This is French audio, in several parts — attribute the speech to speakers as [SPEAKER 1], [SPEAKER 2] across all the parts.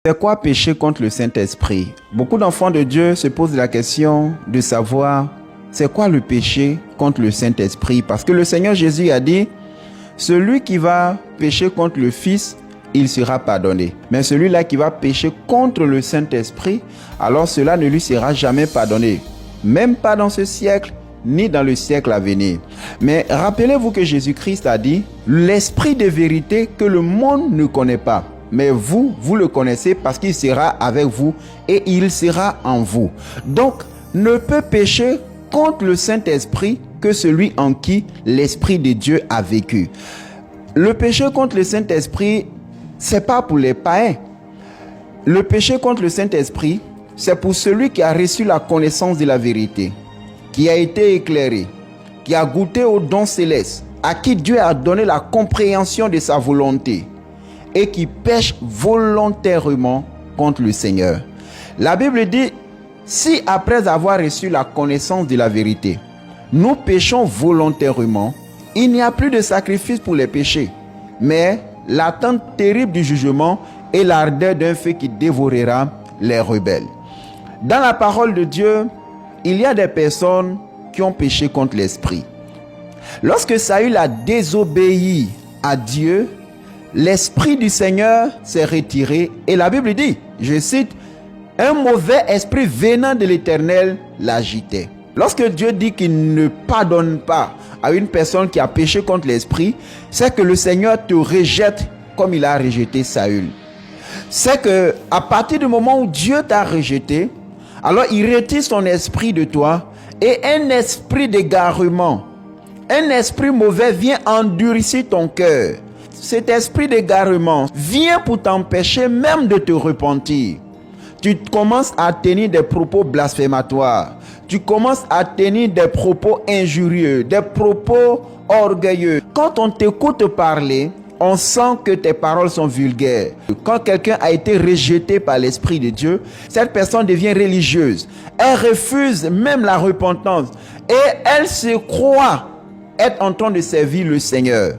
[SPEAKER 1] C'est quoi pécher contre le Saint-Esprit? Beaucoup d'enfants de Dieu se posent la question de savoir c'est quoi le péché contre le Saint-Esprit. Parce que le Seigneur Jésus a dit, celui qui va pécher contre le Fils, il sera pardonné. Mais celui-là qui va pécher contre le Saint-Esprit, alors cela ne lui sera jamais pardonné. Même pas dans ce siècle, ni dans le siècle à venir. Mais rappelez-vous que Jésus-Christ a dit, l'Esprit de vérité que le monde ne connaît pas. Mais vous le connaissez parce qu'il sera avec vous et il sera en vous. Donc, ne peut pécher contre le Saint-Esprit que celui en qui l'Esprit de Dieu a vécu. Le péché contre le Saint-Esprit, c'est pas pour les païens. Le péché contre le Saint-Esprit, c'est pour celui qui a reçu la connaissance de la vérité, qui a été éclairé, qui a goûté au don céleste, à qui Dieu a donné la compréhension de sa volonté et qui pêche volontairement contre le Seigneur. La Bible dit, si après avoir reçu la connaissance de la vérité, nous péchons volontairement, il n'y a plus de sacrifice pour les péchés, mais l'attente terrible du jugement et l'ardeur d'un feu qui dévorera les rebelles. Dans la parole de Dieu, il y a des personnes qui ont péché contre l'Esprit. Lorsque Saül a désobéi à Dieu, l'Esprit du Seigneur s'est retiré et la Bible dit, je cite, un mauvais esprit venant de l'Éternel l'agitait. Lorsque Dieu dit qu'il ne pardonne pas à une personne qui a péché contre l'Esprit, c'est que le Seigneur te rejette comme il a rejeté Saül. C'est que à partir du moment où Dieu t'a rejeté, alors il retire son esprit de toi et un esprit d'égarement, un esprit mauvais vient endurcir ton cœur. Cet esprit d'égarement vient pour t'empêcher même de te repentir. Tu commences à tenir des propos blasphématoires. Tu commences à tenir des propos injurieux, des propos orgueilleux. Quand on t'écoute parler, on sent que tes paroles sont vulgaires. Quand quelqu'un a été rejeté par l'Esprit de Dieu, cette personne devient religieuse. Elle refuse même la repentance et elle se croit être en train de servir le Seigneur.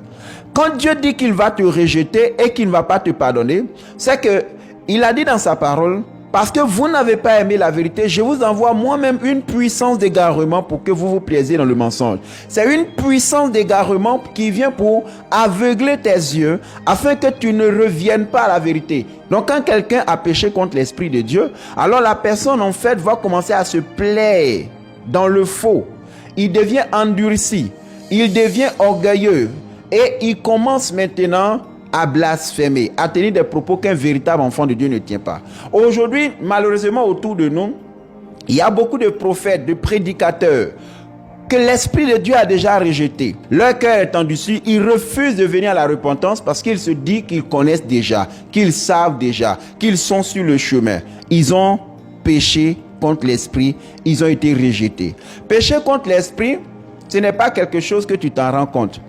[SPEAKER 1] Quand Dieu dit qu'il va te rejeter et qu'il ne va pas te pardonner, c'est qu'il a dit dans sa parole, parce que vous n'avez pas aimé la vérité, je vous envoie moi-même une puissance d'égarement pour que vous vous plaisiez dans le mensonge. C'est une puissance d'égarement qui vient pour aveugler tes yeux afin que tu ne reviennes pas à la vérité. Donc quand quelqu'un a péché contre l'Esprit de Dieu, alors la personne en fait va commencer à se plaire dans le faux. Il devient endurci, il devient orgueilleux et il commence maintenant à blasphémer, à tenir des propos qu'un véritable enfant de Dieu ne tient pas. Aujourd'hui, malheureusement, autour de nous, il y a beaucoup de prophètes, de prédicateurs que l'Esprit de Dieu a déjà rejetés. Leur cœur est endurci, ils refusent de venir à la repentance parce qu'ils se disent qu'ils connaissent déjà, qu'ils savent déjà, qu'ils sont sur le chemin. Ils ont péché contre l'Esprit, ils ont été rejetés. Pécher contre l'Esprit, ce n'est pas quelque chose que tu t'en rends compte.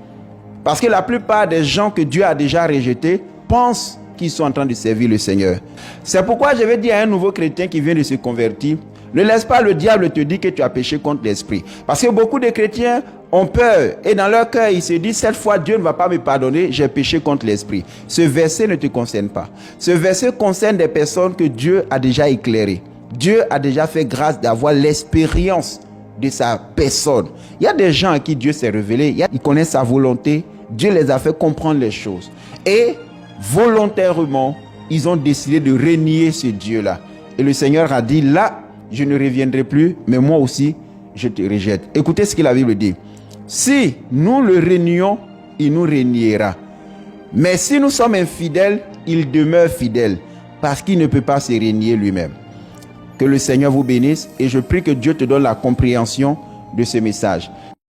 [SPEAKER 1] Parce que la plupart des gens que Dieu a déjà rejetés pensent qu'ils sont en train de servir le Seigneur. C'est pourquoi je vais dire à un nouveau chrétien qui vient de se convertir, ne laisse pas le diable te dire que tu as péché contre l'Esprit. Parce que beaucoup de chrétiens ont peur et dans leur cœur, ils se disent, cette fois Dieu ne va pas me pardonner, j'ai péché contre l'Esprit. Ce verset ne te concerne pas. Ce verset concerne des personnes que Dieu a déjà éclairées. Dieu a déjà fait grâce d'avoir l'expérience de sa personne. Il y a des gens à qui Dieu s'est révélé, ils connaissent sa volonté, Dieu les a fait comprendre les choses. Et volontairement, ils ont décidé de renier ce Dieu-là. Et le Seigneur a dit, là, je ne reviendrai plus, mais moi aussi, je te rejette. Écoutez ce que la Bible dit. Si nous le renions, il nous reniera. Mais si nous sommes infidèles, il demeure fidèle, parce qu'il ne peut pas se renier lui-même. Que le Seigneur vous bénisse et je prie que Dieu te donne la compréhension de ce message.